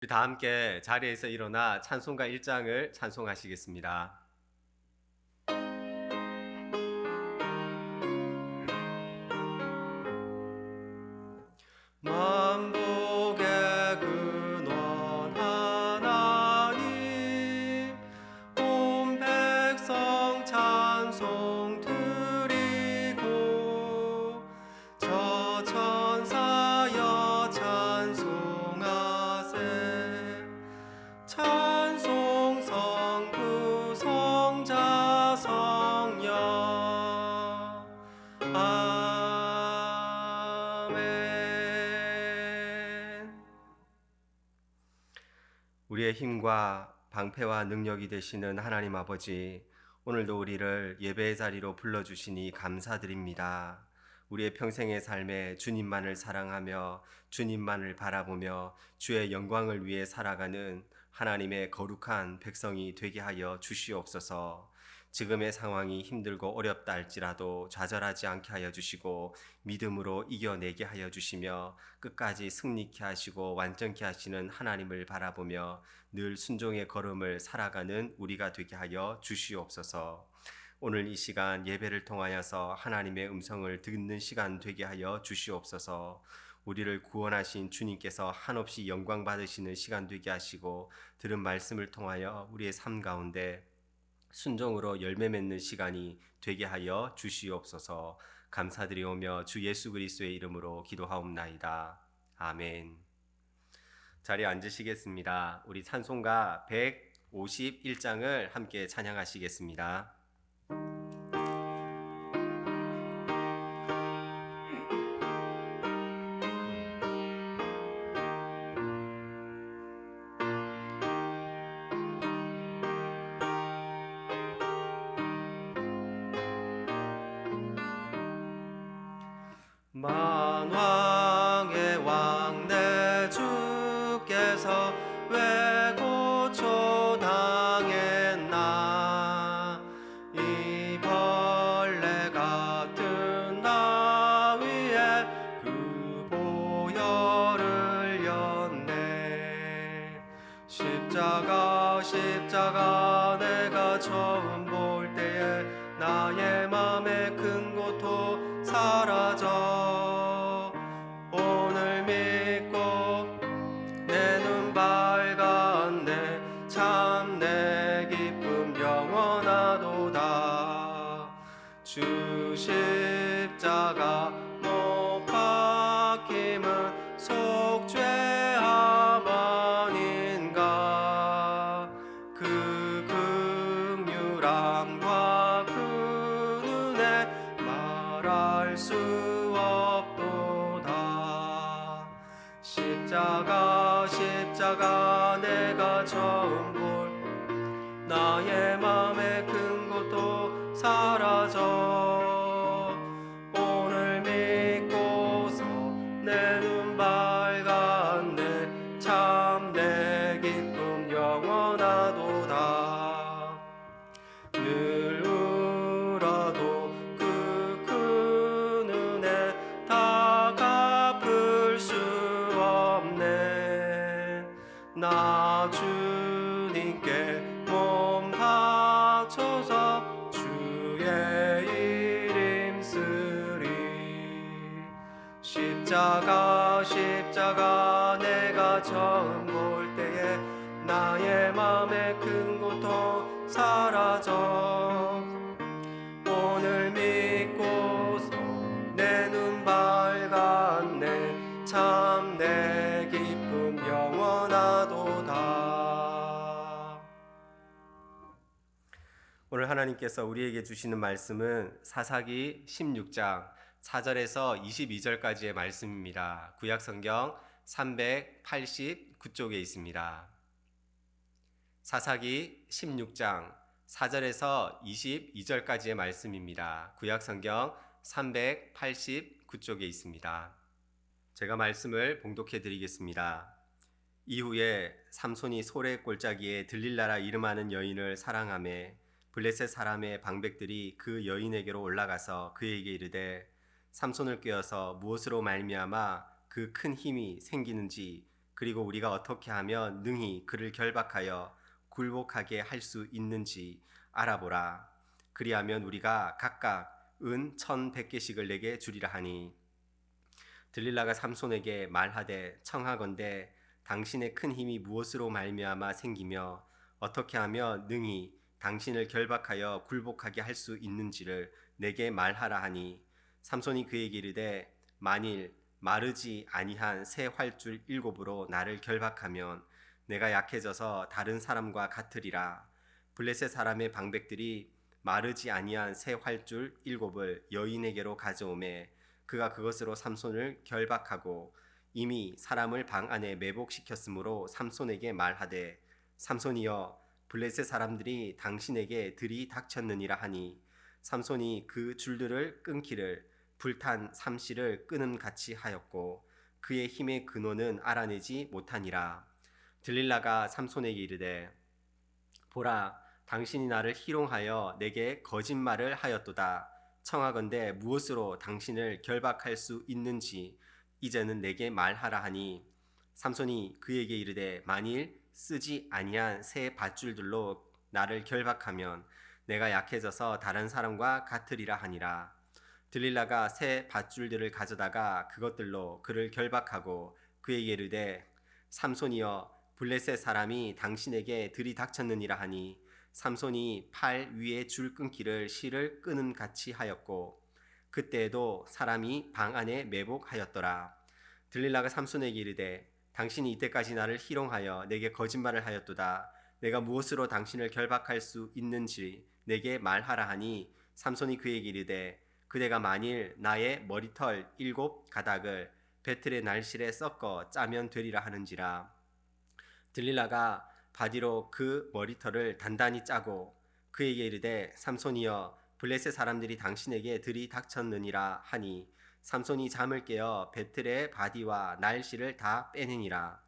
우리 다 함께 자리에서 일어나 찬송가 1장을 찬송하시겠습니다. 만복의 근원 하나님, 온 백성 찬송 드리고, 저 천사여 찬송하세. 찬송 성부 성자 성령. 아멘. 우리의 힘과 방패와 능력이 되시는 하나님 아버지, 오늘도 우리를 예배의 자리로 불러주시니 감사드립니다. 우리의 평생의 삶에 주님만을 사랑하며 주님만을 바라보며 주의 영광을 위해 살아가는 하나님의 거룩한 백성이 되게 하여 주시옵소서. 지금의 상황이 힘들고 어렵다 할지라도 좌절하지 않게 하여 주시고 믿음으로 이겨내게 하여 주시며 끝까지 승리케 하시고 완전케 하시는 하나님을 바라보며 늘 순종의 걸음을 살아가는 우리가 되게 하여 주시옵소서. 오늘 이 시간 예배를 통하여서 하나님의 음성을 듣는 시간 되게 하여 주시옵소서. 우리를 구원하신 주님께서 한없이 영광 받으시는 시간 되게 하시고 들은 말씀을 통하여 우리의 삶 가운데 순종으로 열매 맺는 시간이 되게 하여 주시옵소서. 감사드리오며 주 예수 그리스도의 이름으로 기도하옵나이다. 아멘. 자리에 앉으시겠습니다. 우리 찬송가 151장을 함께 찬양하시겠습니다. 만왕의 왕 내 주께서 왜 고초당했나. 이 벌레 같은 나 위에 그 보혈을 렸네. 십자가 내가 처음 볼 때에 나의 맘에 큰 고통 사라져. 오늘 믿고 내 눈 밝았네. 참 내 기쁨 영원하도다. 주 십자가 못 박힘은 속죄함 아닌가. 그 긍휼함과 그 눈에 말할 수 없도다. 십자가 내가 처음 볼 나의 맘에 큰 고통 사라져. 오늘 믿고서 내 눈 밝았네. 참 내 기쁨 영원하도다. 늘 울어도 그 눈에 다 갚을 수 없네. 나 주님께 몸 바쳐서 주의 이름 쓰리. 십자가 내가 처음 볼 때에 나의 맘에 큰 고통 사라져. 오늘 믿고서 내 눈 밝았네. 참 내 기쁨 영원하도다. 오늘 하나님께서 우리에게 주시는 말씀은 사사기 16장 4절에서 22절까지의 말씀입니다. 구약성경 389쪽에 있습니다. 사사기 16장 4절에서 22절까지의 말씀입니다. 구약성경 389쪽에 있습니다. 제가 말씀을 봉독해 드리겠습니다. 이후에 삼손이 소래 골짜기에 들릴라라 이름하는 여인을 사랑하매 블레셋 사람의 방백들이 그 여인에게로 올라가서 그에게 이르되 삼손을 꾀어서 무엇으로 말미암아 그 큰 힘이 생기는지 그리고 우리가 어떻게 하면 능히 그를 결박하여 굴복하게 할 수 있는지 알아보라. 그리하면 우리가 각각 은 1,100개씩을 내게 주리라 하니 들릴라가 삼손에게 말하되 청하건대 당신의 큰 힘이 무엇으로 말미암아 생기며 어떻게 하면 능히 당신을 결박하여 굴복하게 할 수 있는지를 내게 말하라 하니 삼손이 그에게 이르되 만일 마르지 아니한 새 활줄 7으로 나를 결박하면 내가 약해져서 다른 사람과 같으리라. 블레셋 사람의 방백들이 마르지 아니한 새 활줄 7을 여인에게로 가져오매 그가 그것으로 삼손을 결박하고 이미 사람을 방 안에 매복시켰으므로 삼손에게 말하되 삼손이여 블레셋 사람들이 당신에게 들이닥쳤느니라 하니 삼손이 그 줄들을 끊기를 불탄 삼시를 끊음 같이 하였고 그의 힘의 근원은 알아내지 못하니라. 들릴라가 삼손에게 이르되 보라 당신이 나를 희롱하여 내게 거짓말을 하였도다. 청하건대 무엇으로 당신을 결박할 수 있는지 이제는 내게 말하라 하니 삼손이 그에게 이르되 만일 쓰지 아니한 새 밧줄들로 나를 결박하면 내가 약해져서 다른 사람과 같으리라 하니라. 들릴라가 새 밧줄들을 가져다가 그것들로 그를 결박하고 그에게 이르되 삼손이여 블레셋 사람이 당신에게 들이닥쳤느니라 하니 삼손이 팔 위에 줄 끊기를 실을 끊음 같이 하였고 그때에도 사람이 방 안에 매복하였더라. 들릴라가 삼손에게 이르되 당신이 이때까지 나를 희롱하여 내게 거짓말을 하였도다. 내가 무엇으로 당신을 결박할 수 있는지 내게 말하라 하니 삼손이 그에게 이르되 그대가 만일 나의 머리털 7가닥을 배틀의 날실에 섞어 짜면 되리라 하는지라. 들릴라가 바디로 그 머리털을 단단히 짜고 그에게 이르되 삼손이여 블레셋 사람들이 당신에게 들이닥쳤느니라 하니 삼손이 잠을 깨어 배틀의 바디와 날씨를 다 빼내니라.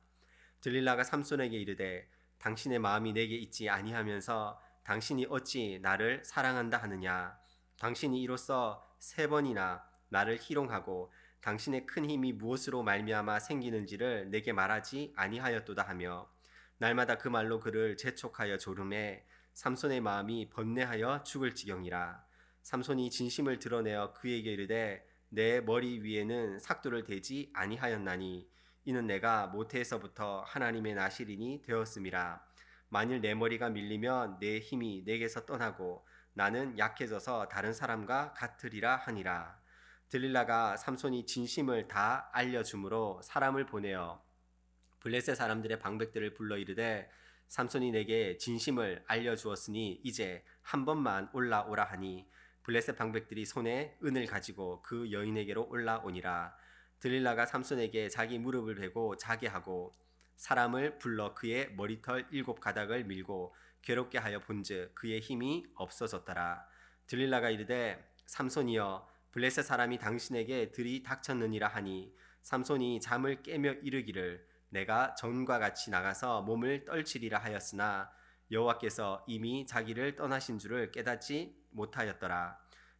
들릴라가 삼손에게 이르되 당신의 마음이 내게 있지 아니하면서 당신이 어찌 나를 사랑한다 하느냐. 당신이 이로써 3번이나 나를 희롱하고 당신의 큰 힘이 무엇으로 말미암아 생기는지를 내게 말하지 아니하였도다 하며 날마다 그 말로 그를 재촉하여 조름해 삼손의 마음이 번뇌하여 죽을 지경이라. 삼손이 진심을 드러내어 그에게 이르되 내 머리 위에는 삭도를 대지 아니하였나니 이는 내가 모태에서부터 하나님의 나실인이 되었음이라. 만일 내 머리가 밀리면 내 힘이 내게서 떠나고 나는 약해져서 다른 사람과 같으리라 하니라. 들릴라가 삼손이 진심을 다 알려주므로 사람을 보내어 블레셋 사람들의 방백들을 불러 이르되 삼손이 내게 진심을 알려주었으니 이제 한 번만 올라오라 하니 블레셋 방백들이 손에 은을 가지고 그 여인에게로 올라오니라. 들릴라가 삼손에게 자기 무릎을 베고 자게 하고 사람을 불러 그의 머리털 7가닥을 밀고 괴롭게 하여 본즉 그의 힘이 없어졌더라. 들릴라가 이르되 삼손이여 블레셋 사람이 당신에게 들이닥쳤느니라 하니 삼손이 잠을 깨며 이르기를 내가 전과 같이 나가서 몸을 떨치리라 하였으나 여호와께서 이미 자기를 떠나신 줄을 깨닫지 못하였더라.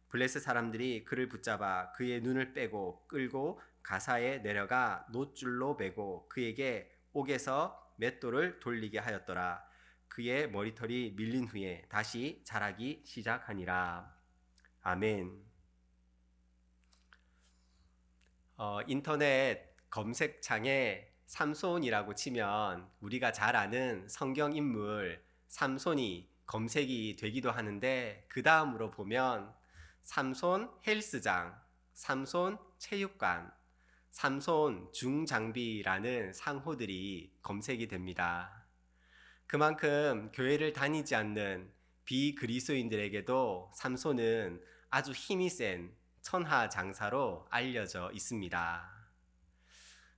블레셋 사람들이 그를 붙잡아 그의 눈을 빼고 끌고 가사에 내려가 놋줄로 매고 그에게 옥에서 맷돌을 돌리게 하였더라. 그의 머리털이 밀린 후에 다시 자라기 시작하니라. 아멘. 인터넷 검색창에 삼손이라고 치면 우리가 잘 아는 성경 인물 삼손이 검색이 되기도 하는데 그 다음으로 보면 삼손 헬스장, 삼손 체육관, 삼손 중장비라는 상호들이 검색이 됩니다. 그만큼 교회를 다니지 않는 비그리스도인들에게도 삼손은 아주 힘이 센 천하장사로 알려져 있습니다.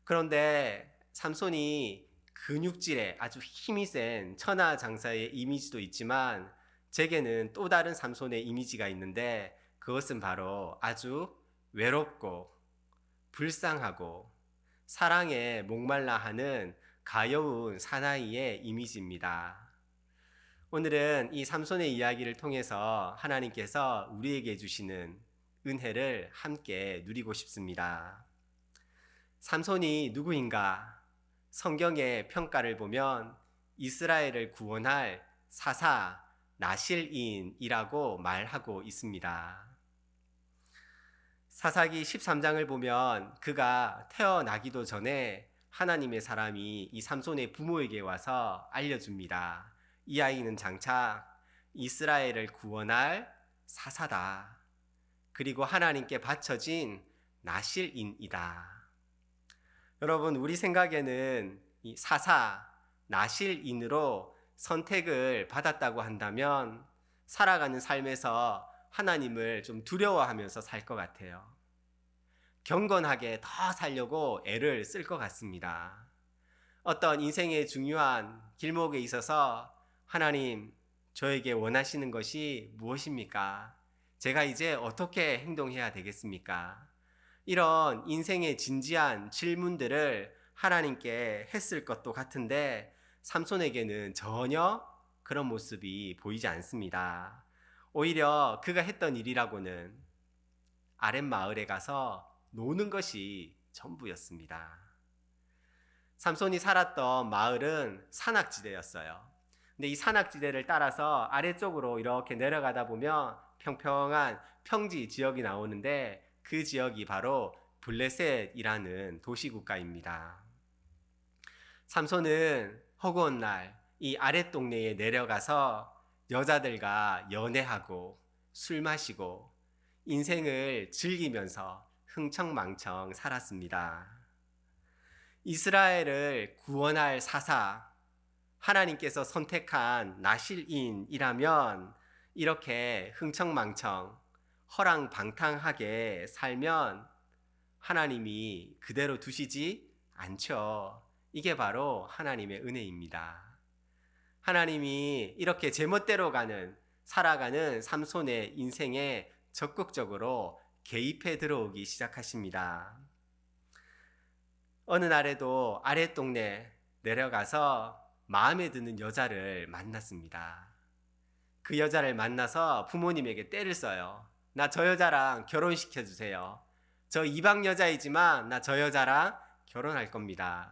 그런데 삼손이 근육질의 아주 힘이 센 천하장사의 이미지도 있지만 제게는 또 다른 삼손의 이미지가 있는데 그것은 바로 아주 외롭고 불쌍하고 사랑에 목말라 하는 가여운 사나이의 이미지입니다. 오늘은 이 삼손의 이야기를 통해서 하나님께서 우리에게 주시는 은혜를 함께 누리고 싶습니다. 삼손이 누구인가? 성경의 평가를 보면 이스라엘을 구원할 사사 나실인이라고 말하고 있습니다. 사사기 13장을 보면 그가 태어나기도 전에 하나님의 사람이 이 삼손의 부모에게 와서 알려줍니다. 이 아이는 장차 이스라엘을 구원할 사사다. 그리고 하나님께 바쳐진 나실인이다. 여러분, 우리 생각에는 이 사사, 나실인으로 선택을 받았다고 한다면 살아가는 삶에서 하나님을 좀 두려워하면서 살 것 같아요. 경건하게 더 살려고 애를 쓸 것 같습니다. 어떤 인생의 중요한 길목에 있어서 하나님, 저에게 원하시는 것이 무엇입니까? 제가 이제 어떻게 행동해야 되겠습니까? 이런 인생의 진지한 질문들을 하나님께 했을 것도 같은데 삼손에게는 전혀 그런 모습이 보이지 않습니다. 오히려 그가 했던 일이라고는 아랫마을에 가서 노는 것이 전부였습니다. 삼손이 살았던 마을은 산악지대였어요. 근데 이 산악지대를 따라서 아래쪽으로 이렇게 내려가다 보면 평평한 평지 지역이 나오는데 그 지역이 바로 블레셋이라는 도시국가입니다. 삼손은 허구한 날 이 아랫동네에 내려가서 여자들과 연애하고 술 마시고 인생을 즐기면서 흥청망청 살았습니다. 이스라엘을 구원할 사사, 하나님께서 선택한 나실인이라면 이렇게 흥청망청 허랑방탕하게 살면 하나님이 그대로 두시지 않죠. 이게 바로 하나님의 은혜입니다. 하나님이 이렇게 제멋대로 살아가는 삼손의 인생에 적극적으로 개입해 들어오기 시작하십니다. 어느 날에도 아랫동네 내려가서 마음에 드는 여자를 만났습니다. 그 여자를 만나서 부모님에게 떼를 써요. 나 저 여자랑 결혼시켜 주세요. 저 이방 여자이지만 나 저 여자랑 결혼할 겁니다.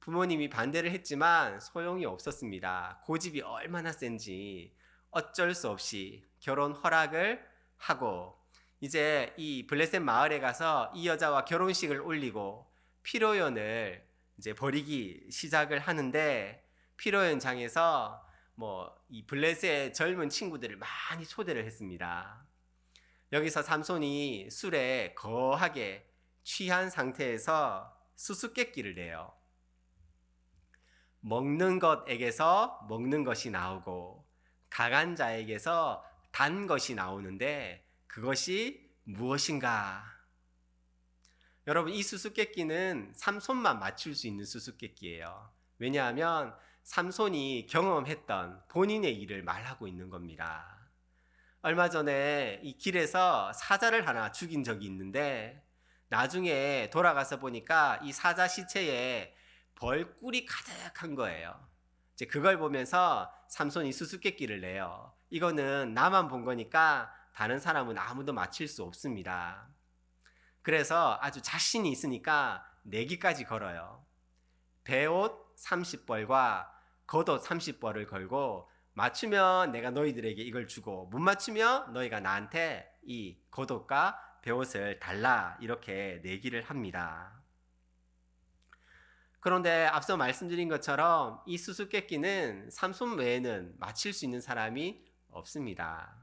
부모님이 반대를 했지만 소용이 없었습니다. 고집이 얼마나 센지 어쩔 수 없이 결혼 허락을 하고 이제 이 블레셋 마을에 가서 이 여자와 결혼식을 올리고 피로연을 이제 벌이기 시작을 하는데 피로연장에서 이 블레셋의 젊은 친구들을 많이 초대를 했습니다. 여기서 삼손이 술에 거하게 취한 상태에서 수수께끼를 내요. 먹는 것에게서 먹는 것이 나오고 강한 자에게서 단 것이 나오는데 그것이 무엇인가? 여러분, 이 수수께끼는 삼손만 맞출 수 있는 수수께끼예요. 왜냐하면 삼손이 경험했던 본인의 일을 말하고 있는 겁니다. 얼마 전에 이 길에서 사자를 하나 죽인 적이 있는데 나중에 돌아가서 보니까 이 사자 시체에 벌꿀이 가득한 거예요. 이제 그걸 보면서 삼손이 수수께끼를 내요. 이거는 나만 본 거니까 다른 사람은 아무도 맞힐 수 없습니다. 그래서 아주 자신이 있으니까 내기까지 걸어요. 배옷 30벌과 겉옷 30벌을 걸고 맞추면 내가 너희들에게 이걸 주고 못 맞추면 너희가 나한테 이 겉옷과 배옷을 달라, 이렇게 내기를 합니다. 그런데 앞서 말씀드린 것처럼 이 수수께끼는 삼손 외에는 맞힐 수 있는 사람이 없습니다.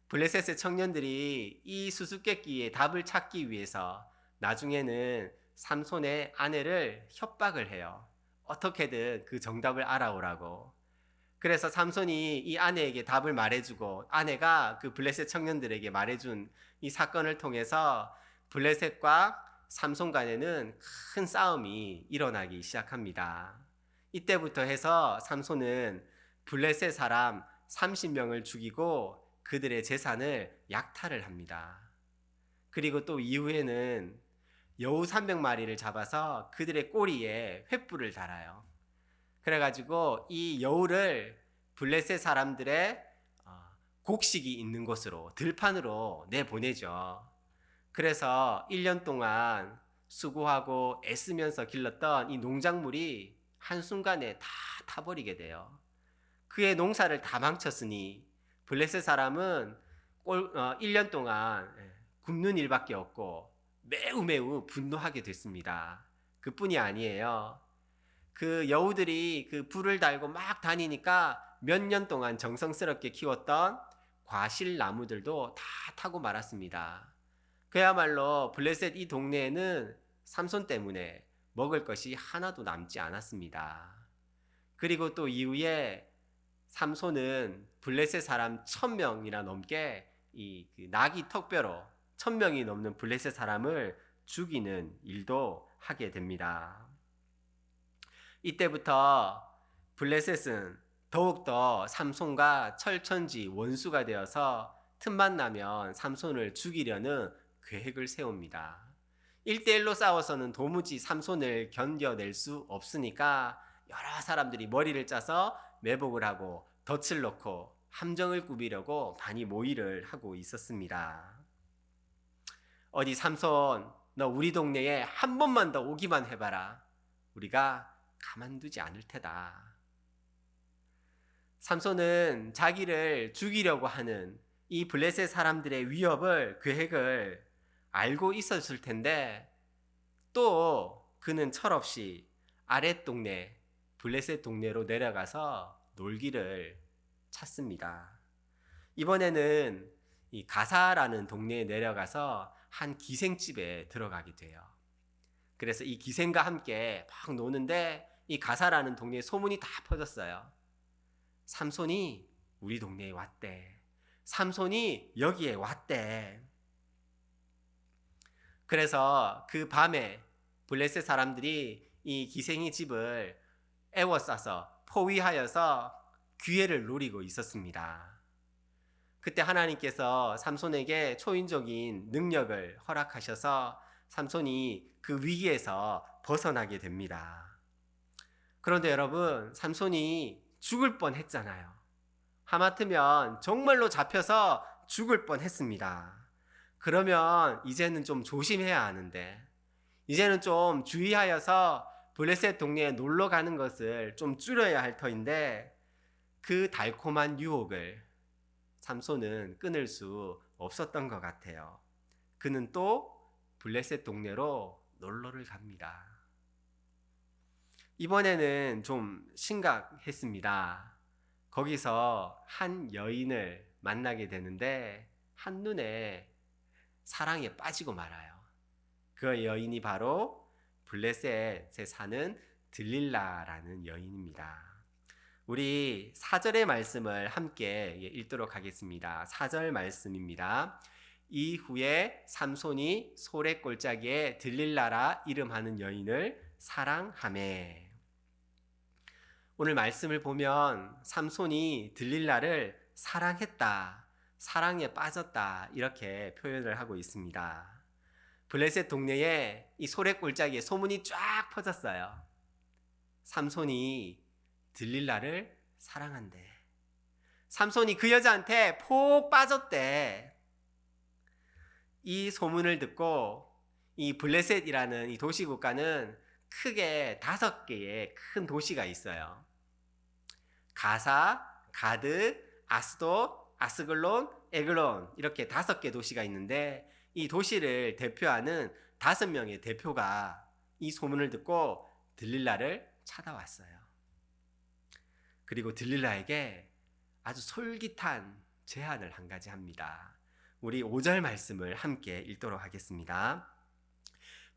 블레셋의 청년들이 이 수수께끼의 답을 찾기 위해서 나중에는 삼손의 아내를 협박을 해요. 어떻게든 그 정답을 알아오라고. 그래서 삼손이 이 아내에게 답을 말해주고 아내가 그 블레셋 청년들에게 말해준 이 사건을 통해서 블레셋과 삼손 간에는 큰 싸움이 일어나기 시작합니다. 이때부터 해서 삼손은 블레셋 사람 30명을 죽이고 그들의 재산을 약탈을 합니다. 그리고 또 이후에는 여우 300마리를 잡아서 그들의 꼬리에 횃불을 달아요. 그래가지고 이 여우를 블레셋 사람들의 곡식이 있는 곳으로, 들판으로 내보내죠. 그래서 1년 동안 수고하고 애쓰면서 길렀던 이 농작물이 한순간에 다 타버리게 돼요. 그의 농사를 다 망쳤으니 블레셋 사람은 1년 동안 굶는 일밖에 없고 매우 분노하게 됐습니다. 그뿐이 아니에요. 그 여우들이 그 불을 달고 막 다니니까 몇 년 동안 정성스럽게 키웠던 과실 나무들도 다 타고 말았습니다. 그야말로 블레셋 이 동네에는 삼손 때문에 먹을 것이 하나도 남지 않았습니다. 그리고 또 이후에 삼손은 블레셋 사람 1000명이나 넘게 그 나귀 턱뼈로 1000명이 넘는 블레셋 사람을 죽이는 일도 하게 됩니다. 이때부터 블레셋은 더욱더 삼손과 철천지 원수가 되어서 틈만 나면 삼손을 죽이려는 계획을 세웁니다. 1대1로 싸워서는 도무지 삼손을 견뎌낼 수 없으니까 여러 사람들이 머리를 짜서 매복을 하고 덫을 놓고 함정을 꾸미려고 많이 모의를 하고 있었습니다. 어디 삼손, 너 우리 동네에 한 번만 더 오기만 해봐라. 우리가 가만두지 않을 테다. 삼손은 자기를 죽이려고 하는 이 블레셋 사람들의 위협을, 계획을 알고 있었을 텐데 또 그는 철없이 아랫 동네, 블레셋 동네로 내려가서 놀기를 찾습니다. 이번에는 이 가사라는 동네에 내려가서 한 기생집에 들어가게 돼요. 그래서 이 기생과 함께 막 노는데 이 가사라는 동네에 소문이 다 퍼졌어요. 삼손이 우리 동네에 왔대. 삼손이 여기에 왔대. 그래서 그 밤에 블레셋 사람들이 이 기생의 집을 에워싸서 포위하여서 기회를 노리고 있었습니다. 그때 하나님께서 삼손에게 초인적인 능력을 허락하셔서 삼손이 그 위기에서 벗어나게 됩니다. 그런데 여러분, 삼손이 죽을 뻔했잖아요. 하마터면 정말로 잡혀서 죽을 뻔했습니다. 그러면 이제는 좀 조심해야 하는데, 이제는 좀 주의하여서 블레셋 동네에 놀러 가는 것을 좀 줄여야 할 터인데, 그 달콤한 유혹을 삼손은 끊을 수 없었던 것 같아요. 그는 또 블레셋 동네로 놀러를 갑니다. 이번에는 좀 심각했습니다. 거기서 한 여인을 만나게 되는데 한눈에 사랑에 빠지고 말아요. 그 여인이 바로 블레셋에 사는 들릴라라는 여인입니다. 우리 4절의 말씀을 함께 읽도록 하겠습니다. 4절 말씀입니다. 이후에 삼손이 소래골짜기에 들릴라라 이름하는 여인을 사랑하매. 오늘 말씀을 보면 삼손이 들릴라를 사랑했다, 사랑에 빠졌다 이렇게 표현을 하고 있습니다. 블레셋 동네에 이 소래골짜기에 소문이 쫙 퍼졌어요. 삼손이 들릴라를 사랑한대. 삼손이 그 여자한테 폭 빠졌대. 이 소문을 듣고 이 블레셋이라는 이 도시국가는 크게 5개의 큰 도시가 있어요. 가사, 가드, 아스돗, 아스글론, 에글론 이렇게 5개 도시가 있는데 이 도시를 대표하는 5명의 대표가 이 소문을 듣고 들릴라를 찾아왔어요. 그리고 들릴라에게 아주 솔깃한 제안을 한 가지 합니다. 우리 5절 말씀을 함께 읽도록 하겠습니다.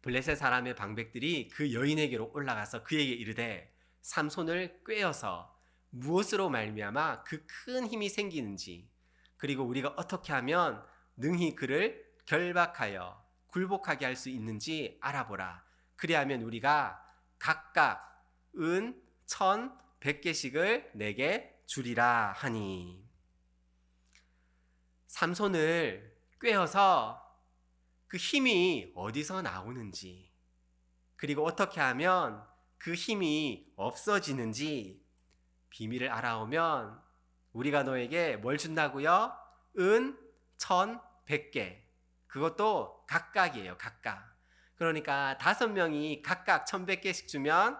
블레셋 사람의 방백들이 그 여인에게로 올라가서 그에게 이르되 삼손을 꾀어서 무엇으로 말미암아 그 큰 힘이 생기는지, 그리고 우리가 어떻게 하면 능히 그를 결박하여 굴복하게 할 수 있는지 알아보라. 그리하면 우리가 각각 은 1,100개씩을 내게 주리라 하니. 삼손을 꾀어서 그 힘이 어디서 나오는지, 그리고 어떻게 하면 그 힘이 없어지는지 비밀을 알아오면 우리가 너에게 뭘 준다고요? 은 1,100개. 그것도 각각이에요. 각각. 그러니까 5명이 각각 1100개씩 주면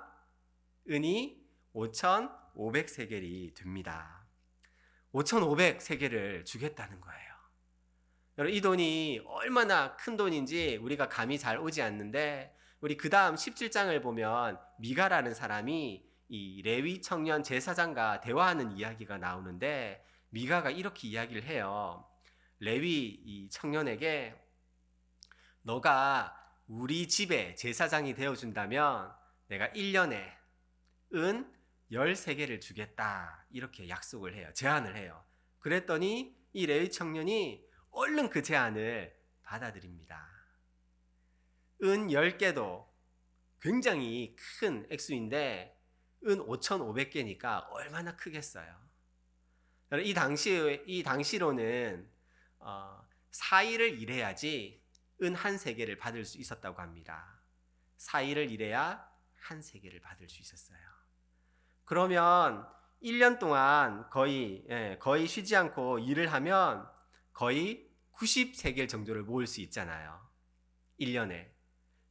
은이 5500세겔이 됩니다. 5500세겔을 주겠다는 거예요. 여러분, 이 돈이 얼마나 큰 돈인지 우리가 감이 잘 오지 않는데, 우리 그 다음 17장을 보면 미가라는 사람이 이 레위 청년 제사장과 대화하는 이야기가 나오는데, 미가가 이렇게 이야기를 해요. 레위 이 청년에게 너가 우리 집에 제사장이 되어준다면 내가 1년에 은 13개를 주겠다, 이렇게 약속을 해요. 제안을 해요. 그랬더니 이 레위 청년이 얼른 그 제안을 받아들입니다. 은 10개도 굉장히 큰 액수인데 은 5,500개니까 얼마나 크겠어요. 이 당시로는 4일을 일해야지 은 한 세계를 받을 수 있었다고 합니다. 4일을 일해야 한 세계를 받을 수 있었어요. 그러면 1년 동안 거의 쉬지 않고 일을 하면 거의 90세겔 정도를 모을 수 있잖아요. 1년에.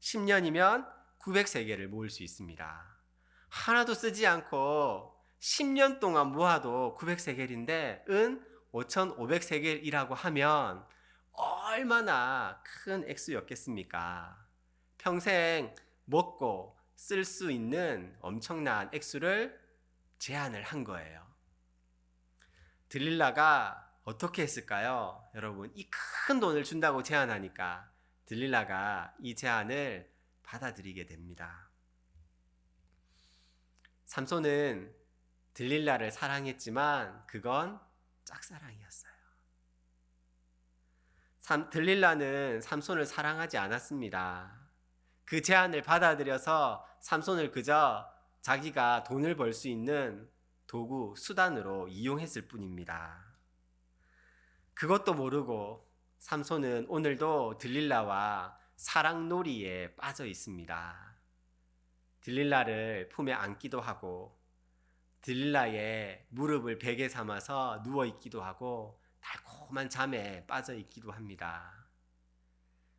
10년이면 900세겔을 모을 수 있습니다. 하나도 쓰지 않고 10년 동안 모아도 900세겔인데 은 5,500세겔이라고 하면 얼마나 큰 액수였겠습니까? 평생 먹고 쓸 수 있는 엄청난 액수를 제안을 한 거예요. 들릴라가 어떻게 했을까요? 여러분, 이 큰 돈을 준다고 제안하니까 들릴라가 이 제안을 받아들이게 됩니다. 삼손은 들릴라를 사랑했지만 그건 짝사랑이었어요. 들릴라는 삼손을 사랑하지 않았습니다. 그 제안을 받아들여서 삼손을 그저 자기가 돈을 벌 수 있는 도구, 수단으로 이용했을 뿐입니다. 그것도 모르고 삼손은 오늘도 들릴라와 사랑놀이에 빠져 있습니다. 들릴라를 품에 안기도 하고 들릴라의 무릎을 베개 삼아서 누워 있기도 하고 달콤한 잠에 빠져 있기도 합니다.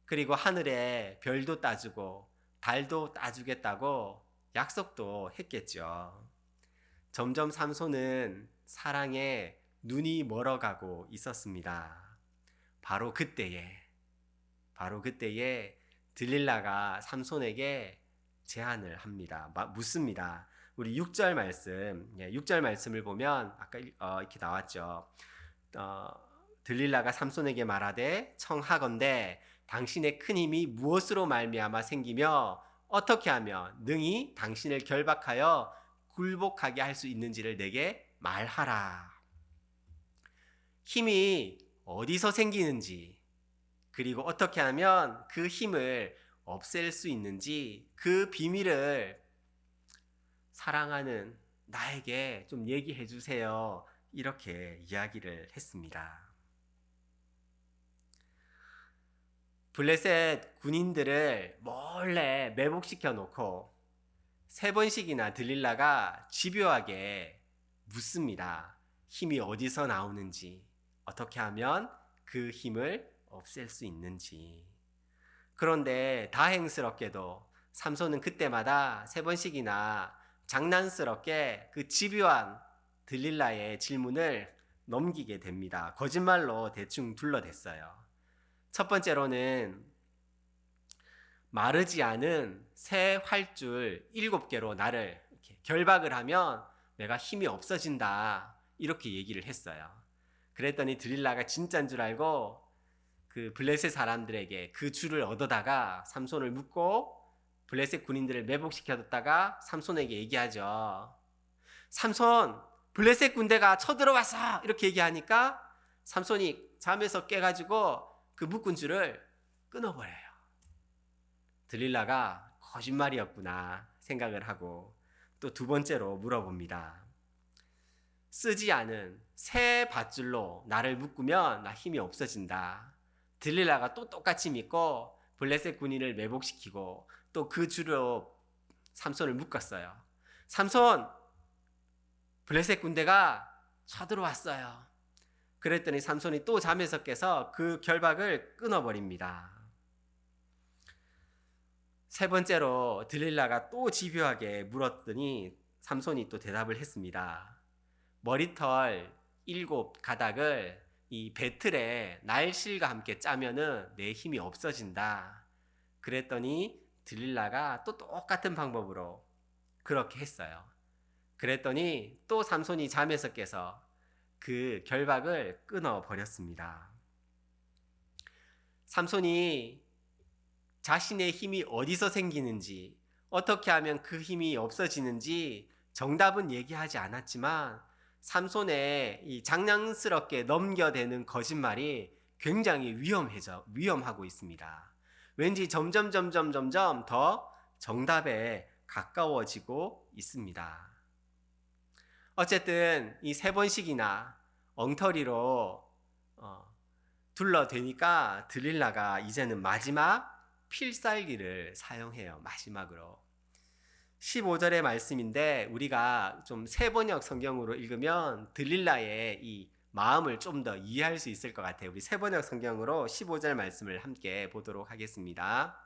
그리고 하늘에 별도 따주고 달도 따주겠다고 약속도 했겠죠. 점점 삼손은 사랑에 눈이 멀어가고 있었습니다. 바로 그때에 들릴라가 삼손에게 제안을 합니다. 묻습니다. 우리 6절 말씀, 6절 말씀을 보면 아까 이렇게 나왔죠. 들릴라가 삼손에게 말하되 청하건대 당신의 큰 힘이 무엇으로 말미암아 생기며 어떻게 하면 능히 당신을 결박하여 굴복하게 할 수 있는지를 내게 말하라. 힘이 어디서 생기는지, 그리고 어떻게 하면 그 힘을 없앨 수 있는지 그 비밀을 사랑하는 나에게 좀 얘기해 주세요. 이렇게 이야기를 했습니다. 블레셋 군인들을 몰래 매복시켜 놓고 3번씩이나 들릴라가 집요하게 묻습니다. 힘이 어디서 나오는지, 어떻게 하면 그 힘을 없앨 수 있는지. 그런데 다행스럽게도 삼손은 그때마다 3번씩이나 장난스럽게 그 집요한 들릴라의 질문을 넘기게 됩니다. 거짓말로 대충 둘러댔어요. 첫 번째로는 마르지 않은 새 활줄 7개로 나를 이렇게 결박을 하면 내가 힘이 없어진다, 이렇게 얘기를 했어요. 그랬더니 들릴라가 진짜인 줄 알고 그 블레셋 사람들에게 그 줄을 얻어다가 삼손을 묶고 블레셋 군인들을 매복시켜뒀다가 삼손에게 얘기하죠. 삼손, 블레셋 군대가 쳐들어왔어! 이렇게 얘기하니까 삼손이 잠에서 깨가지고 그 묶은 줄을 끊어버려요. 들릴라가 거짓말이었구나 생각을 하고 또 2번째로 물어봅니다. 쓰지 않은 새 밧줄로 나를 묶으면 나 힘이 없어진다. 들릴라가 또 똑같이 믿고 블레셋 군인을 매복시키고 또 그 줄로 삼손을 묶었어요. 삼손, 블레셋 군대가 쳐들어왔어요. 그랬더니 삼손이 또 잠에서 깨서 그 결박을 끊어버립니다. 세 번째로 들릴라가 또 집요하게 물었더니 삼손이 또 대답을 했습니다. 머리털 7가닥을 이 배틀에 날실과 함께 짜면은 내 힘이 없어진다. 그랬더니 들릴라가 또 똑같은 방법으로 그렇게 했어요. 그랬더니 또 삼손이 잠에서 깨서 그 결박을 끊어 버렸습니다. 삼손이 자신의 힘이 어디서 생기는지, 어떻게 하면 그 힘이 없어지는지 정답은 얘기하지 않았지만 삼손의 이 장난스럽게 넘겨대는 거짓말이 굉장히 위험하고 있습니다. 왠지 점점 더 정답에 가까워지고 있습니다. 어쨌든 이 3번씩이나 엉터리로 둘러대니까 들릴라가 이제는 마지막 필살기를 사용해요. 마지막으로 15절의 말씀인데 우리가 좀 세번역 성경으로 읽으면 들릴라의 이 마음을 좀 더 이해할 수 있을 것 같아요. 우리 세번역 성경으로 15절 말씀을 함께 보도록 하겠습니다.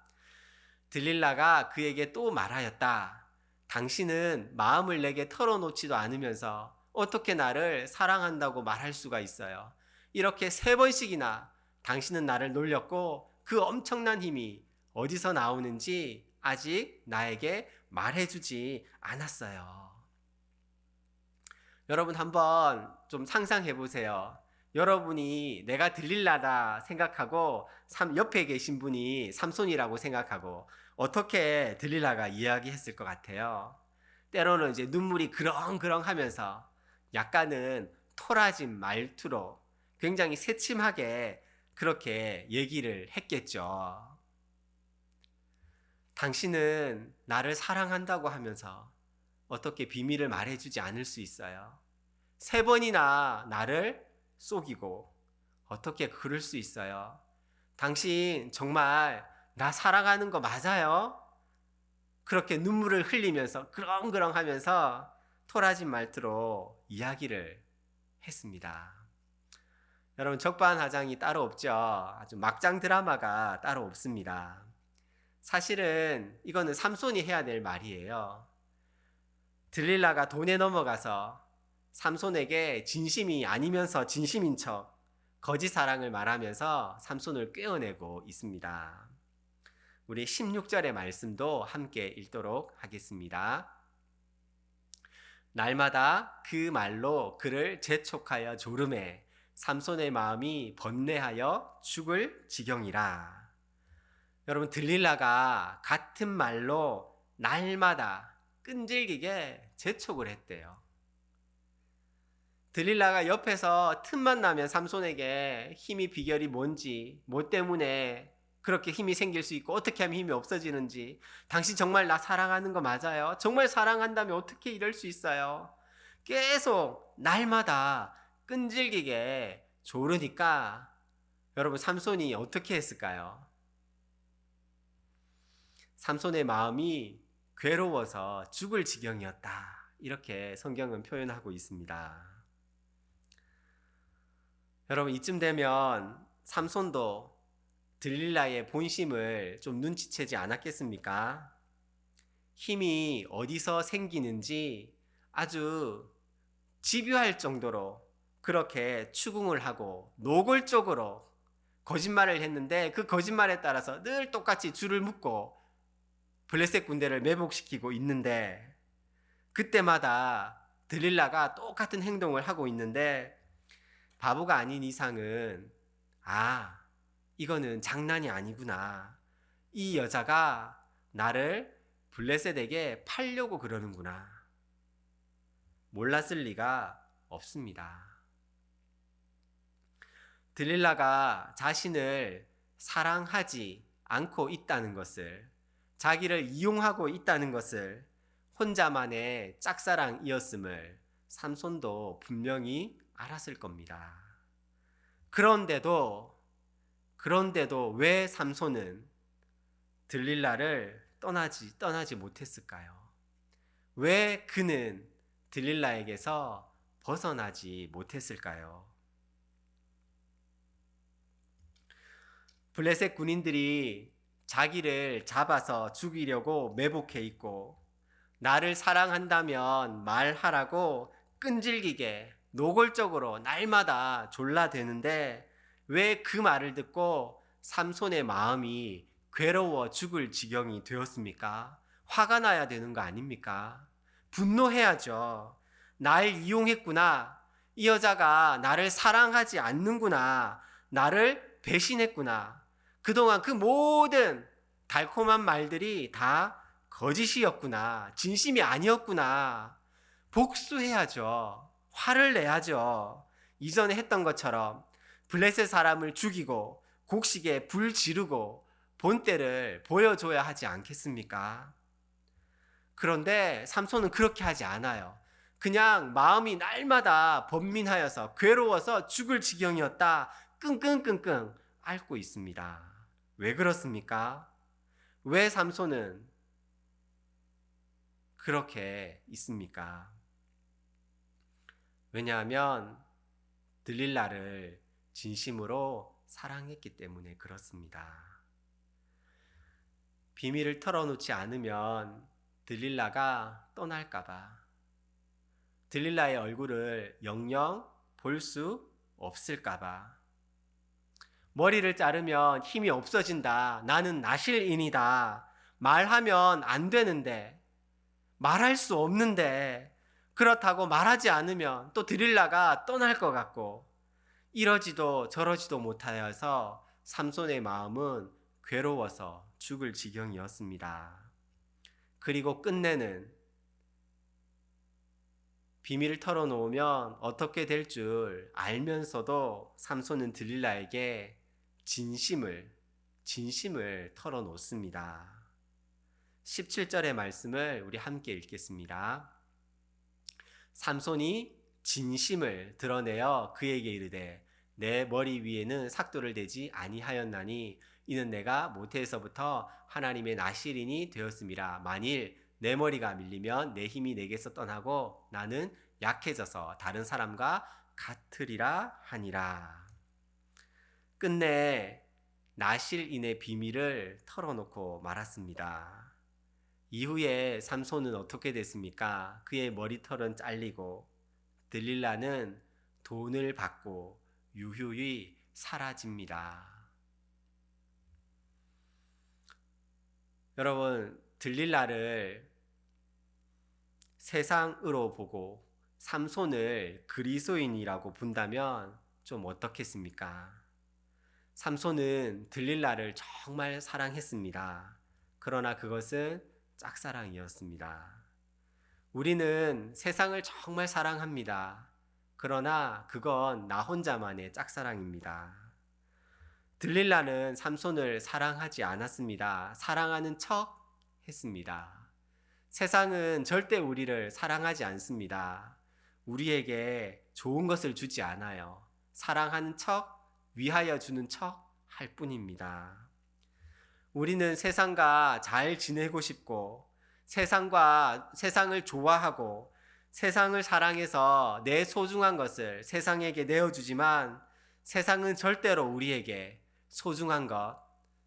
들릴라가 그에게 또 말하였다. 당신은 마음을 내게 털어놓지도 않으면서 어떻게 나를 사랑한다고 말할 수가 있어요. 이렇게 3번씩이나 당신은 나를 놀렸고 그 엄청난 힘이 어디서 나오는지 아직 나에게 말해주지 않았어요. 여러분 한번 좀 상상해 보세요. 여러분이 내가 들릴라다 생각하고 옆에 계신 분이 삼손이라고 생각하고 어떻게 들릴라가 이야기했을 것 같아요? 때로는 이제 눈물이 그렁그렁 하면서 약간은 토라진 말투로 굉장히 새침하게 그렇게 얘기를 했겠죠. 당신은 나를 사랑한다고 하면서 어떻게 비밀을 말해주지 않을 수 있어요? 3번이나 나를 속이고 어떻게 그럴 수 있어요? 당신 정말 나 사랑하는 거 맞아요? 그렇게 눈물을 흘리면서 그렁그렁 하면서 토라진 말투로 이야기를 했습니다. 여러분 적반하장이 따로 없죠. 아주 막장 드라마가 따로 없습니다. 사실은 이거는 삼손이 해야 될 말이에요. 들릴라가 돈에 넘어가서 삼손에게 진심이 아니면서 진심인 척 거짓 사랑을 말하면서 삼손을 꿰어내고 있습니다. 우리 16절의 말씀도 함께 읽도록 하겠습니다. 날마다 그 말로 그를 재촉하여 조름해 삼손의 마음이 번뇌하여 죽을 지경이라. 여러분 들릴라가 같은 말로 날마다 끈질기게 재촉을 했대요. 들릴라가 옆에서 틈만 나면 삼손에게 힘이 비결이 뭔지, 뭐 때문에 그렇게 힘이 생길 수 있고 어떻게 하면 힘이 없어지는지, 당신 정말 나 사랑하는 거 맞아요? 정말 사랑한다면 어떻게 이럴 수 있어요? 계속 날마다 끈질기게 조르니까 여러분 삼손이 어떻게 했을까요? 삼손의 마음이 괴로워서 죽을 지경이었다. 이렇게 성경은 표현하고 있습니다. 여러분 이쯤 되면 삼손도 들릴라의 본심을 좀 눈치채지 않았겠습니까? 힘이 어디서 생기는지 아주 집요할 정도로 그렇게 추궁을 하고 노골적으로 거짓말을 했는데 그 거짓말에 따라서 늘 똑같이 줄을 묶고 블레셋 군대를 매복시키고 있는데 그때마다 들릴라가 똑같은 행동을 하고 있는데 바보가 아닌 이상은 이거는 장난이 아니구나. 이 여자가 나를 블레셋에게 팔려고 그러는구나. 몰랐을 리가 없습니다. 들릴라가 자신을 사랑하지 않고 있다는 것을, 자기를 이용하고 있다는 것을 혼자만의 짝사랑이었음을 삼손도 분명히 알았을 겁니다. 그런데도 왜 삼손은 들릴라를 떠나지 못했을까요? 왜 그는 들릴라에게서 벗어나지 못했을까요? 블레셋 군인들이 자기를 잡아서 죽이려고 매복해 있고, 나를 사랑한다면 말하라고 끈질기게 노골적으로 날마다 졸라대는데, 왜 그 말을 듣고 삼손의 마음이 괴로워 죽을 지경이 되었습니까? 화가 나야 되는 거 아닙니까? 분노해야죠. 날 이용했구나. 이 여자가 나를 사랑하지 않는구나. 나를 배신했구나. 그동안 그 모든 달콤한 말들이 다 거짓이었구나. 진심이 아니었구나. 복수해야죠. 화를 내야죠. 이전에 했던 것처럼 블레셋 사람을 죽이고 곡식에 불 지르고 본때를 보여줘야 하지 않겠습니까? 그런데 삼손은 그렇게 하지 않아요. 그냥 마음이 날마다 번민하여서 괴로워서 죽을 지경이었다. 끙끙끙끙 앓고 있습니다. 왜 그렇습니까? 왜 삼손은 그렇게 있습니까? 왜냐하면 들릴라를 진심으로 사랑했기 때문에 그렇습니다. 비밀을 털어놓지 않으면 들릴라가 떠날까봐, 들릴라의 얼굴을 영영 볼 수 없을까봐, 머리를 자르면 힘이 없어진다. 나는 나실인이다. 말하면 안 되는데, 말할 수 없는데, 그렇다고 말하지 않으면 또 들릴라가 떠날 것 같고, 이러지도 저러지도 못하여서 삼손의 마음은 괴로워서 죽을 지경이었습니다. 그리고 끝내는, 비밀을 털어놓으면 어떻게 될 줄 알면서도 삼손은 들릴라에게 진심을 털어놓습니다. 17절의 말씀을 우리 함께 읽겠습니다. 삼손이 진심을 드러내어 그에게 이르되, 내 머리 위에는 삭도를 대지 아니하였나니 이는 내가 모태에서부터 하나님의 나실인이 되었음이라. 만일 내 머리가 밀리면 내 힘이 내게서 떠나고 나는 약해져서 다른 사람과 같으리라 하니라. 끝내 나실인의 비밀을 털어놓고 말았습니다. 이후에 삼손은 어떻게 됐습니까? 그의 머리털은 잘리고 들릴라는 돈을 받고 유유히 사라집니다. 여러분, 들릴라를 세상으로 보고 삼손을 그리스도인이라고 본다면 좀 어떻겠습니까? 삼손은 들릴라를 정말 사랑했습니다. 그러나 그것은 짝사랑이었습니다. 우리는 세상을 정말 사랑합니다. 그러나 그건 나 혼자만의 짝사랑입니다. 들릴라는 삼손을 사랑하지 않았습니다. 사랑하는 척 했습니다. 세상은 절대 우리를 사랑하지 않습니다. 우리에게 좋은 것을 주지 않아요. 사랑하는 척, 위하여 주는 척 할 뿐입니다. 우리는 세상과 잘 지내고 싶고, 세상을 좋아하고, 세상을 사랑해서 내 소중한 것을 세상에게 내어주지만, 세상은 절대로 우리에게 소중한 것,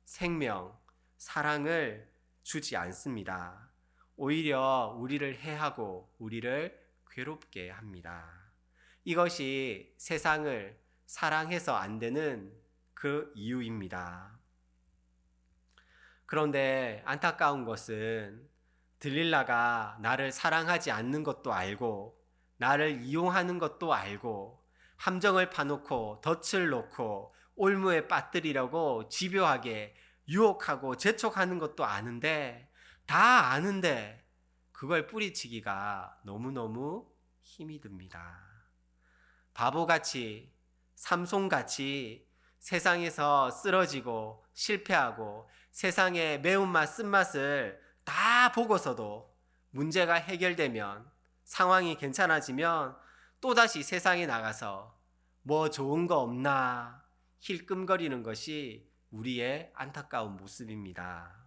생명, 사랑을 주지 않습니다. 오히려 우리를 해하고 우리를 괴롭게 합니다. 이것이 세상을 사랑해서 안 되는 그 이유입니다. 그런데 안타까운 것은 들릴라가 나를 사랑하지 않는 것도 알고, 나를 이용하는 것도 알고, 함정을 파놓고 덫을 놓고 올무에 빠뜨리려고 집요하게 유혹하고 재촉하는 것도 아는데, 다 아는데 그걸 뿌리치기가 너무너무 힘이 듭니다. 바보같이, 삼손같이 세상에서 쓰러지고 실패하고 세상의 매운맛 쓴맛을 다 보고서도 문제가 해결되면, 상황이 괜찮아지면 또다시 세상에 나가서 뭐 좋은 거 없나 힐끔거리는 것이 우리의 안타까운 모습입니다.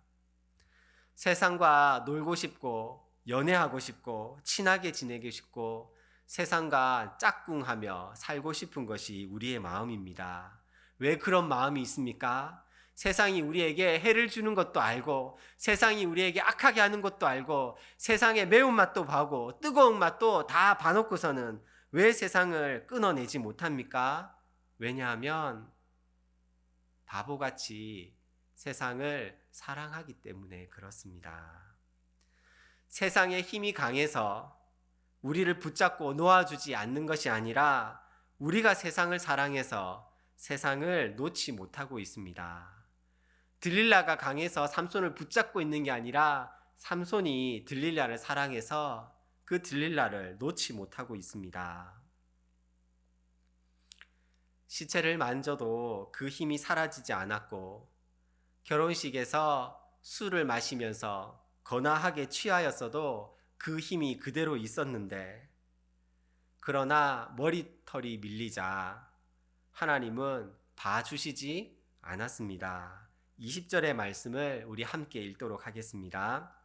세상과 놀고 싶고 연애하고 싶고 친하게 지내고 싶고 세상과 짝꿍하며 살고 싶은 것이 우리의 마음입니다. 왜 그런 마음이 있습니까? 세상이 우리에게 해를 주는 것도 알고, 세상이 우리에게 악하게 하는 것도 알고, 세상의 매운맛도 봐고 뜨거운 맛도 다 봐놓고서는 왜 세상을 끊어내지 못합니까? 왜냐하면 바보같이 세상을 사랑하기 때문에 그렇습니다. 세상의 힘이 강해서 우리를 붙잡고 놓아주지 않는 것이 아니라 우리가 세상을 사랑해서 세상을 놓지 못하고 있습니다. 들릴라가 강해서 삼손을 붙잡고 있는 게 아니라 삼손이 들릴라를 사랑해서 그 들릴라를 놓지 못하고 있습니다. 시체를 만져도 그 힘이 사라지지 않았고, 결혼식에서 술을 마시면서 거나하게 취하였어도 그 힘이 그대로 있었는데, 그러나 머리털이 밀리자 하나님은 봐주시지 않았습니다. 20절의 말씀을 우리 함께 읽도록 하겠습니다.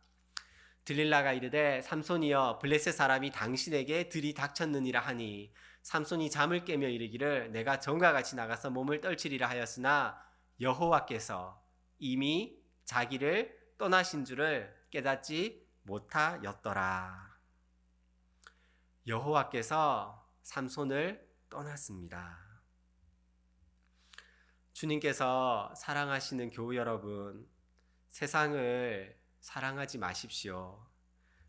들릴라가 이르되 삼손이여 블레셋 사람이 당신에게 들이닥쳤느니라 하니 삼손이 잠을 깨며 이르기를 내가 전과 같이 나가서 몸을 떨치리라 하였으나 여호와께서 이미 자기를 떠나신 줄을 깨닫지 못하였더라. 여호와께서 삼손을 떠났습니다. 주님께서 사랑하시는 교우 여러분, 세상을 사랑하지 마십시오.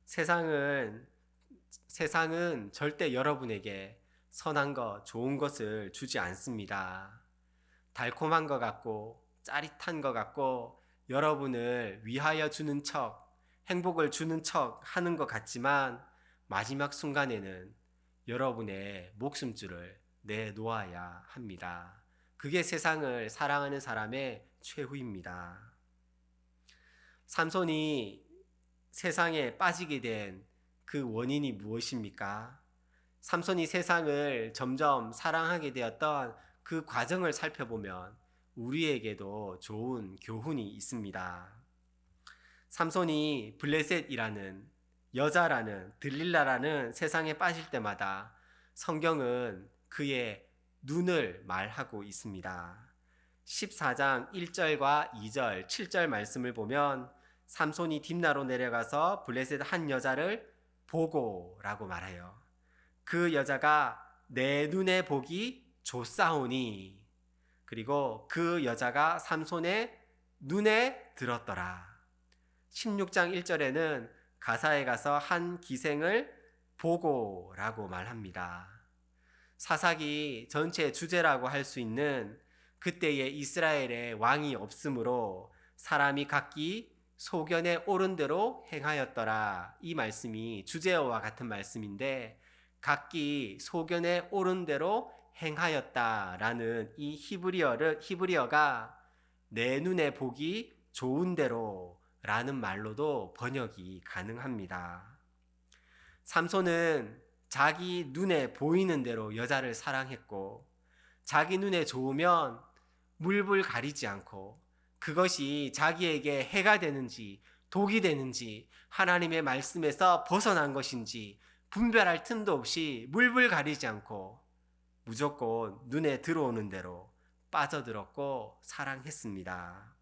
세상은 절대 여러분에게 선한 것, 좋은 것을 주지 않습니다. 달콤한 것 같고 짜릿한 것 같고 여러분을 위하여 주는 척, 행복을 주는 척 하는 것 같지만 마지막 순간에는 여러분의 목숨줄을 내놓아야 합니다. 그게 세상을 사랑하는 사람의 최후입니다. 삼손이 세상에 빠지게 된 그 원인이 무엇입니까? 삼손이 세상을 점점 사랑하게 되었던 그 과정을 살펴보면 우리에게도 좋은 교훈이 있습니다. 삼손이 블레셋이라는 여자라는 들릴라라는 세상에 빠질 때마다 성경은 그의 눈을 말하고 있습니다. 14장 1절과 2절, 7절 말씀을 보면 삼손이 딥나로 내려가서 블레셋 한 여자를 보고라고 말해요. 그 여자가 내 눈에 보기 좋사오니, 그리고 그 여자가 삼손의 눈에 들었더라. 16장 1절에는 가사에 가서 한 기생을 보고라고 말합니다. 사사기 전체 주제라고 할 수 있는 그때의 이스라엘의 왕이 없으므로 사람이 각기 소견에 옳은 대로 행하였더라. 이 말씀이 주제어와 같은 말씀인데 각기 소견에 옳은 대로 행하였다라는 이 히브리어가 내 눈에 보기 좋은 대로라는 말로도 번역이 가능합니다. 삼손은 자기 눈에 보이는 대로 여자를 사랑했고 자기 눈에 좋으면 물불 가리지 않고 그것이 자기에게 해가 되는지 독이 되는지 하나님의 말씀에서 벗어난 것인지 분별할 틈도 없이 물불 가리지 않고 무조건 눈에 들어오는 대로 빠져들었고 사랑했습니다.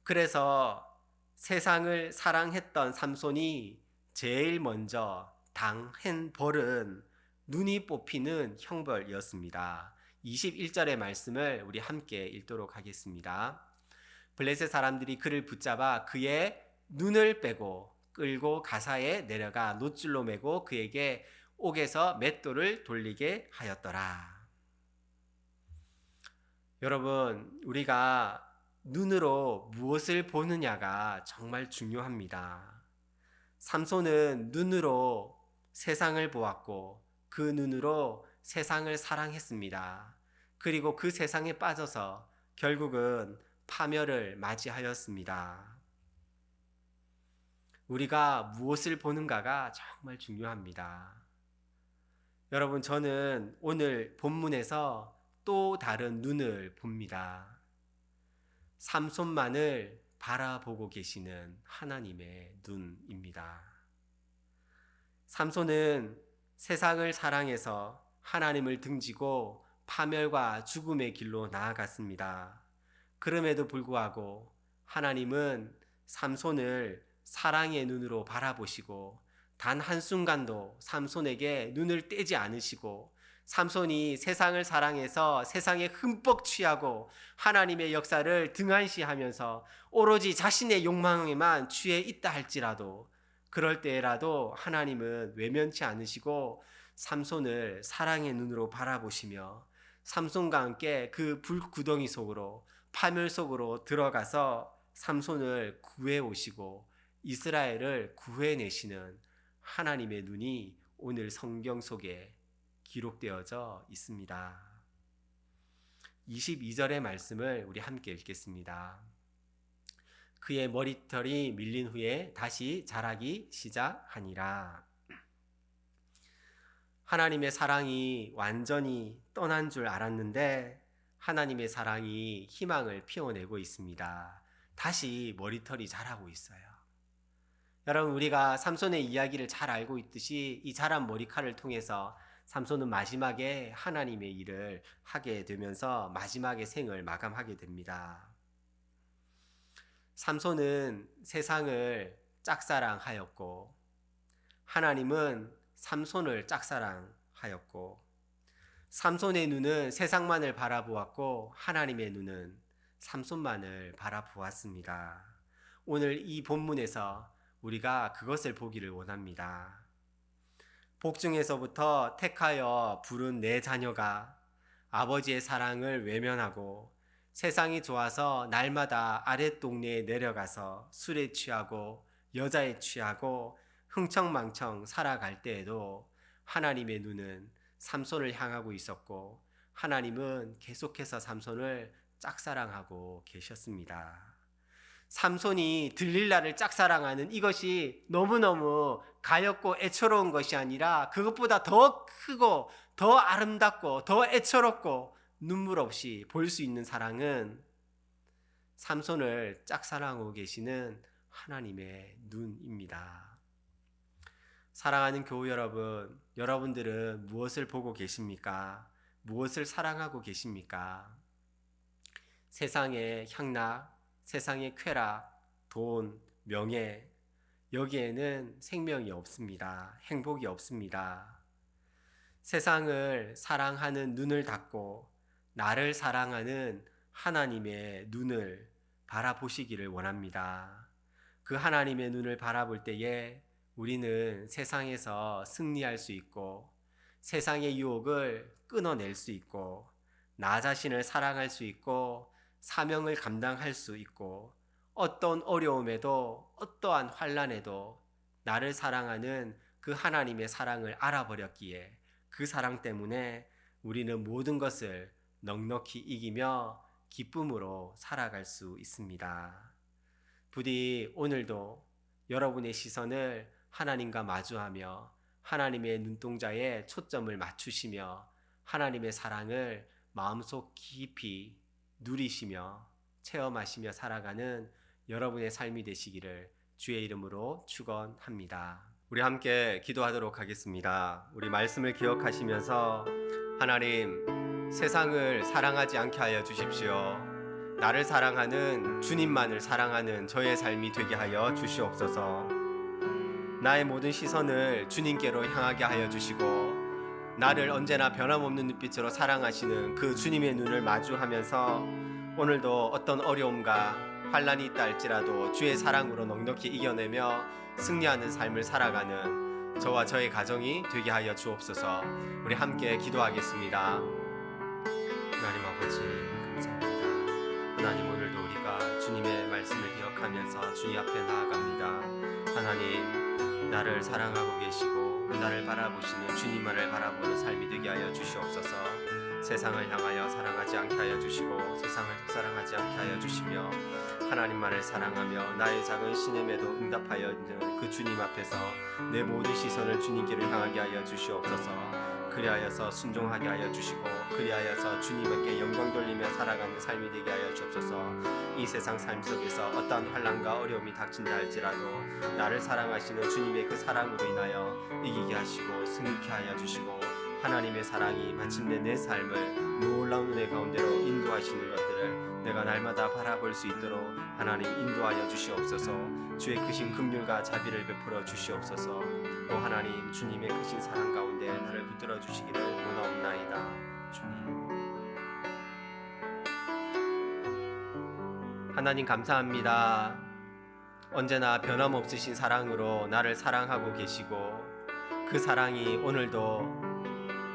그래서 세상을 사랑했던 삼손이 제일 먼저 당한 벌은 눈이 뽑히는 형벌이었습니다. 21절의 말씀을 우리 함께 읽도록 하겠습니다. 블레셋 사람들이 그를 붙잡아 그의 눈을 빼고 끌고 가사에 내려가 놋줄로 매고 그에게 옥에서 맷돌을 돌리게 하였더라. 여러분, 우리가 눈으로 무엇을 보느냐가 정말 중요합니다. 삼손은 눈으로 세상을 보았고 그 눈으로 세상을 사랑했습니다. 그리고 그 세상에 빠져서 결국은 파멸을 맞이하였습니다. 우리가 무엇을 보는가가 정말 중요합니다. 여러분, 저는 오늘 본문에서 또 다른 눈을 봅니다. 삼손만을 바라보고 계시는 하나님의 눈입니다. 삼손은 세상을 사랑해서 하나님을 등지고 파멸과 죽음의 길로 나아갔습니다. 그럼에도 불구하고 하나님은 삼손을 사랑의 눈으로 바라보시고 단 한순간도 삼손에게 눈을 떼지 않으시고 삼손이 세상을 사랑해서 세상에 흠뻑 취하고 하나님의 역사를 등한시하면서 오로지 자신의 욕망에만 취해 있다 할지라도 그럴 때라도 하나님은 외면치 않으시고 삼손을 사랑의 눈으로 바라보시며 삼손과 함께 그 불구덩이 속으로 파멸 속으로 들어가서 삼손을 구해 오시고 이스라엘을 구해내시는 하나님의 눈이 오늘 성경 속에 기록되어져 있습니다. 22절의 말씀을 우리 함께 읽겠습니다. 그의 머리털이 밀린 후에 다시 자라기 시작하니라. 하나님의 사랑이 완전히 떠난 줄 알았는데 하나님의 사랑이 희망을 피워내고 있습니다. 다시 머리털이 자라고 있어요. 여러분, 우리가 삼손의 이야기를 잘 알고 있듯이 이 자란 머리칼을 통해서 삼손은 마지막에 하나님의 일을 하게 되면서 마지막에 생을 마감하게 됩니다. 삼손은 세상을 짝사랑하였고 하나님은 삼손을 짝사랑하였고 삼손의 눈은 세상만을 바라보았고 하나님의 눈은 삼손만을 바라보았습니다. 오늘 이 본문에서 우리가 그것을 보기를 원합니다. 복중에서부터 택하여 부른 내 자녀가 아버지의 사랑을 외면하고 세상이 좋아서 날마다 아랫동네에 내려가서 술에 취하고 여자에 취하고 흥청망청 살아갈 때에도 하나님의 눈은 삼손을 향하고 있었고 하나님은 계속해서 삼손을 짝사랑하고 계셨습니다. 삼손이 들릴라를 짝사랑하는 이것이 너무너무 가엾고 애처로운 것이 아니라 그것보다 더 크고 더 아름답고 더 애처롭고 눈물 없이 볼 수 있는 사랑은 삼손을 짝사랑하고 계시는 하나님의 눈입니다. 사랑하는 교우 여러분, 여러분들은 무엇을 보고 계십니까? 무엇을 사랑하고 계십니까? 세상의 향락, 세상의 쾌락, 돈, 명예, 여기에는 생명이 없습니다. 행복이 없습니다. 세상을 사랑하는 눈을 닫고 나를 사랑하는 하나님의 눈을 바라보시기를 원합니다. 그 하나님의 눈을 바라볼 때에 우리는 세상에서 승리할 수 있고 세상의 유혹을 끊어낼 수 있고 나 자신을 사랑할 수 있고 사명을 감당할 수 있고 어떤 어려움에도 어떠한 환난에도 나를 사랑하는 그 하나님의 사랑을 알아버렸기에 그 사랑 때문에 우리는 모든 것을 넉넉히 이기며 기쁨으로 살아갈 수 있습니다. 부디 오늘도 여러분의 시선을 하나님과 마주하며 하나님의 눈동자에 초점을 맞추시며 하나님의 사랑을 마음속 깊이 누리시며 체험하시며 살아가는 여러분의 삶이 되시기를 주의 이름으로 축원합니다. 우리 함께 기도하도록 하겠습니다. 우리 말씀을 기억하시면서 하나님, 세상을 사랑하지 않게 하여 주십시오. 나를 사랑하는 주님만을 사랑하는 저의 삶이 되게 하여 주시옵소서. 나의 모든 시선을 주님께로 향하게 하여 주시고 나를 언제나 변함없는 눈빛으로 사랑하시는 그 주님의 눈을 마주하면서 오늘도 어떤 어려움과 환난이 있다 할지라도 주의 사랑으로 넉넉히 이겨내며 승리하는 삶을 살아가는 저와 저의 가정이 되게 하여 주옵소서. 우리 함께 기도하겠습니다. 하나님 아버지, 감사합니다. 하나님, 오늘도 우리가 주님의 말씀을 기억하면서 주님 앞에 나아갑니다. 하나님, 나를 사랑하고 계시고 나를 바라보시는 주님만을 바라보는 삶이 되게 하여 주시옵소서. 세상을 향하여 사랑하지 않게 하여 주시고 세상을 사랑하지 않게 하여 주시며 하나님만을 사랑하며 나의 작은 신음에도 응답하여 있는 그 주님 앞에서 내 모든 시선을 주님께로 향하게 하여 주시옵소서. 그리하여서 순종하게 하여 주시고 그리하여서 주님께 영광 돌리며 살아가는 삶이 되게 하여 주옵소서. 이 세상 삶 속에서 어떠한 환난과 어려움이 닥친다 할지라도 나를 사랑하시는 주님의 그 사랑으로 인하여 이기게 하시고 승리케 하여 주시고 하나님의 사랑이 마침내 내 삶을 놀라운 은혜 가운데로 인도하시는 것들을 내가 날마다 바라볼 수 있도록 하나님 인도하여 주시옵소서. 주의 크신 긍휼과 자비를 베풀어 주시옵소서. 또 하나님 주님의 크신 사랑 가운데 나를 붙들어 주시기를 원하옵나이다. 주님, 하나님 감사합니다. 언제나 변함없으신 사랑으로 나를 사랑하고 계시고 그 사랑이 오늘도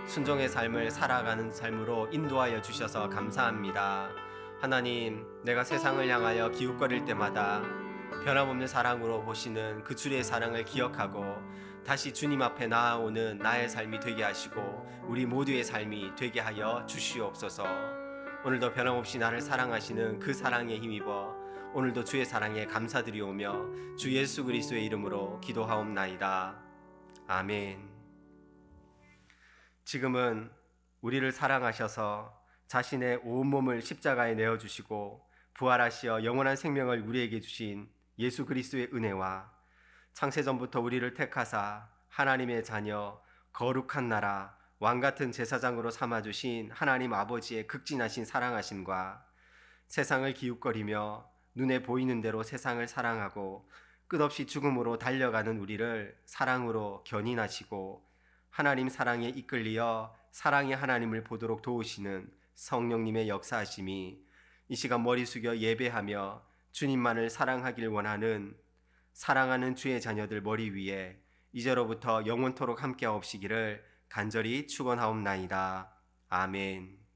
순종의 삶을 살아가는 삶으로 인도하여 주셔서 감사합니다. 하나님, 내가 세상을 향하여 기웃거릴 때마다 변함없는 사랑으로 보시는 그 주의 사랑을 기억하고 다시 주님 앞에 나아오는 나의 삶이 되게 하시고 우리 모두의 삶이 되게 하여 주시옵소서. 오늘도 변함없이 나를 사랑하시는 그 사랑에 힘입어 오늘도 주의 사랑에 감사드리오며 주 예수 그리스도의 이름으로 기도하옵나이다. 아멘. 지금은 우리를 사랑하셔서 자신의 온몸을 십자가에 내어주시고 부활하시어 영원한 생명을 우리에게 주신 예수 그리스도의 은혜와 창세전부터 우리를 택하사 하나님의 자녀, 거룩한 나라, 왕같은 제사장으로 삼아주신 하나님 아버지의 극진하신 사랑하심과 세상을 기웃거리며 눈에 보이는 대로 세상을 사랑하고 끝없이 죽음으로 달려가는 우리를 사랑으로 견인하시고 하나님 사랑에 이끌리어 사랑의 하나님을 보도록 도우시는 성령님의 역사하심이 이 시간 머리 숙여 예배하며 주님만을 사랑하길 원하는 사랑하는 주의 자녀들 머리 위에 이제로부터 영원토록 함께하옵시기를 간절히 축원하옵나이다. 아멘.